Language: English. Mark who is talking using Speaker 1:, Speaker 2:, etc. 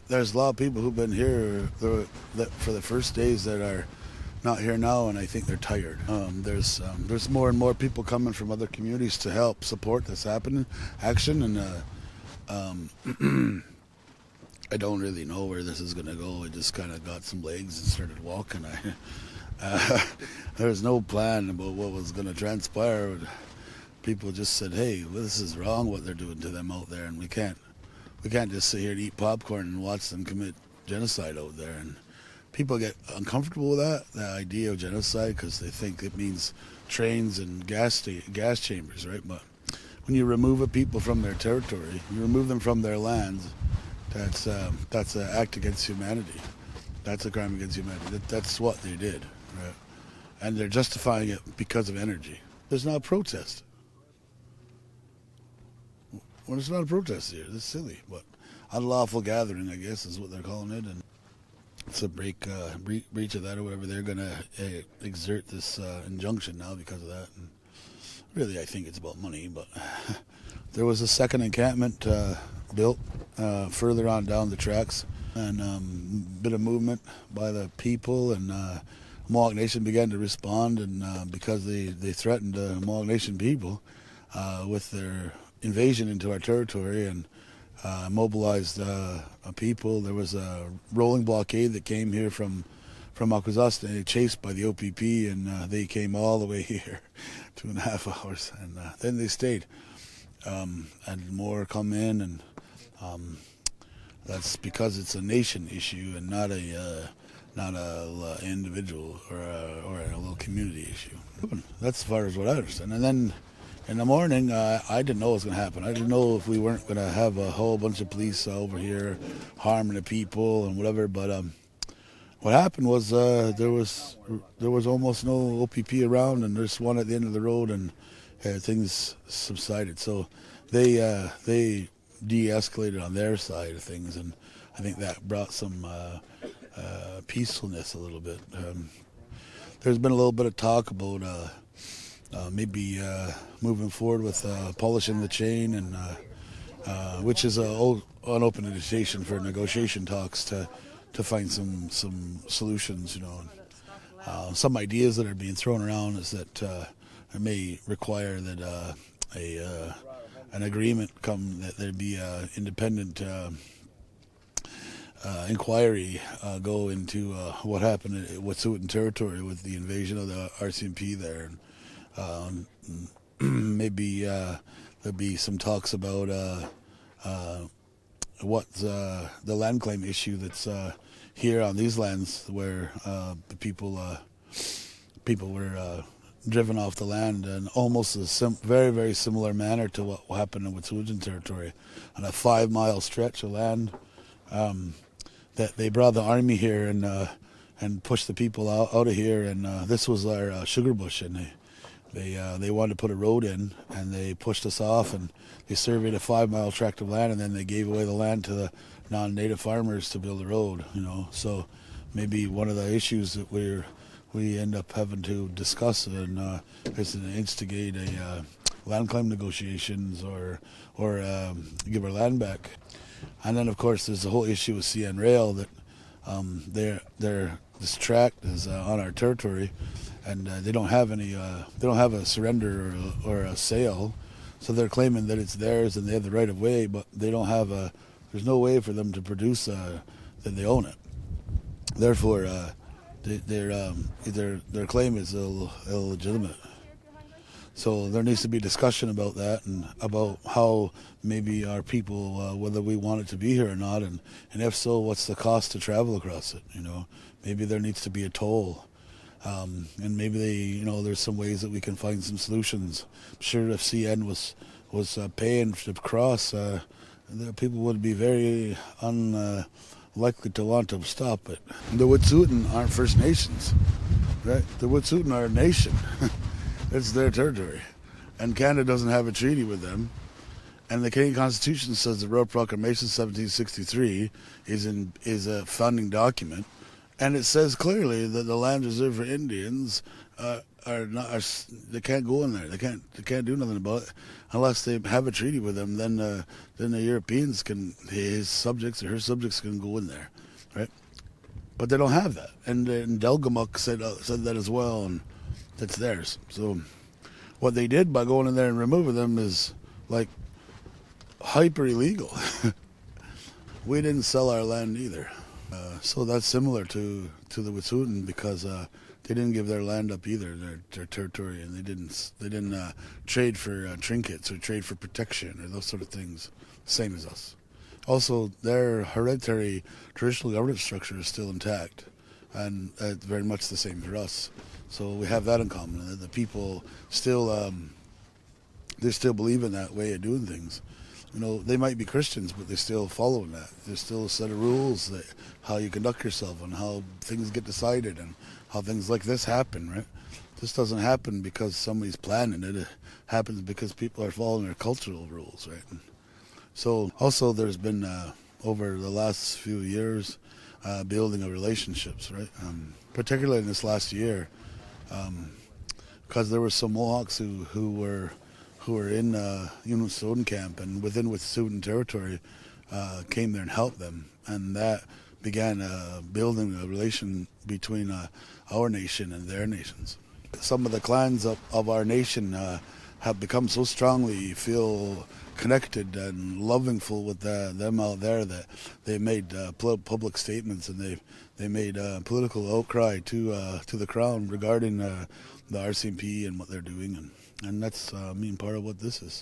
Speaker 1: there's a lot of people who've been here for the first days that are not here now, and I think they're tired. There's more and more people coming from other communities to help support this action, and I don't really know where this is going to go. I just kind of got some legs and started walking. There was no plan about what was going to transpire. People just said, "Hey, well, this is wrong what they're doing to them out there, and we can't just sit here and eat popcorn and watch them commit genocide out there." And people get uncomfortable with that, the idea of genocide, because they think it means trains and gas chambers, right? But when you remove a people from their territory, you remove them from their lands, that's an act against humanity. That's a crime against humanity. That's what they did, right? And they're justifying it because of energy. There's not a protest. Well, it's not a protest here. It's silly, but unlawful gathering, I guess, is what they're calling it, and it's a breach of that or whatever. They're going to exert this injunction now because of that. And really, I think it's about money, but there was a second encampment built further on down the tracks, and a bit of movement by the people, and Mohawk Nation began to respond, and because they threatened the Mohawk Nation people with their invasion into our territory and mobilized people. There was a rolling blockade that came here from Akwesasne, chased by the OPP, and they came all the way here, 2.5 hours, and then they stayed. And more come in, and that's because it's a nation issue and not a individual or a little community issue. That's as far as what I understand. And then in the morning, I didn't know what was going to happen. I didn't know if we weren't going to have a whole bunch of police over here harming the people and whatever. But what happened was there was almost no OPP around, and there's one at the end of the road, and things subsided. So they de-escalated on their side of things, and I think that brought some peacefulness a little bit. There's been a little bit of talk about maybe moving forward with polishing the chain, and which is an open invitation for negotiation talks to find some solutions. Some ideas that are being thrown around is that it may require that an agreement come, that there be independent inquiry go into what happened at Wet'suwet'en territory with the invasion of the RCMP there. Maybe there'll be some talks about what the land claim issue that's here on these lands, where the people were driven off the land in almost a very, very similar manner to what happened in Wet'suwet'en territory, on a 5-mile stretch of land. That they brought the army here and pushed the people out of here, and this was our sugar bush, and they wanted to put a road in, and they pushed us off, and they surveyed a 5-mile tract of land, and then they gave away the land to the non-native farmers to build a road. So maybe one of the issues that we end up having to discuss and is to instigate a land claim negotiations or give our land back. And then, of course, there's the whole issue with CN Rail, that this tract is on our territory, and they don't have a surrender or a sale, so they're claiming that it's theirs and they have the right of way, but they don't have there's no way for them to produce that they own it. Therefore, their claim is illegitimate. So there needs to be discussion about that, and about how maybe our people, whether we want it to be here or not, and if so, what's the cost to travel across it? Maybe there needs to be a toll, and maybe there's some ways that we can find some solutions. I'm sure if CN was paying to cross, the people would be very unlikely to want to stop it. The Wet'suwet'en aren't First Nations, right? The Wet'suwet'en are a nation. It's their territory, and Canada doesn't have a treaty with them. And the Canadian Constitution says the Royal Proclamation 1763 is a founding document, and it says clearly that the land reserved for Indians are not are, they can't go in there. They can't do nothing about it unless they have a treaty with them. Then the Europeans can, his subjects or her subjects can go in there, right? But they don't have that. And Delgamuck said that as well, and that's theirs. So what they did by going in there and removing them is like hyper illegal. We didn't sell our land either. So that's similar to the Wet'suwet'en because they didn't give their land up either, their territory, and they didn't trade for trinkets or trade for protection or those sort of things, same as us. Also, their hereditary traditional governance structure is still intact, and very much the same for us. So we have that in common. The people still they still believe in that way of doing things. You know, they might be Christians, but they still follow that. There's still a set of rules that how you conduct yourself and how things get decided and how things like this happen, right? This doesn't happen because somebody's planning it. It happens because people are following their cultural rules, right? And so also there's been, over the last few years, building of relationships, right? Particularly in this last year, because there were some Mohawks who were in Wet'suwet'en camp and within Wet'suwet'en territory came there and helped them, and that began building a relation between our nation and their nations. Some of the clans of our nation have become so strongly feel connected and lovingful with them out there that they made public statements, and they made political outcry to the Crown regarding the RCMP and what they're doing, and that's part of what this is.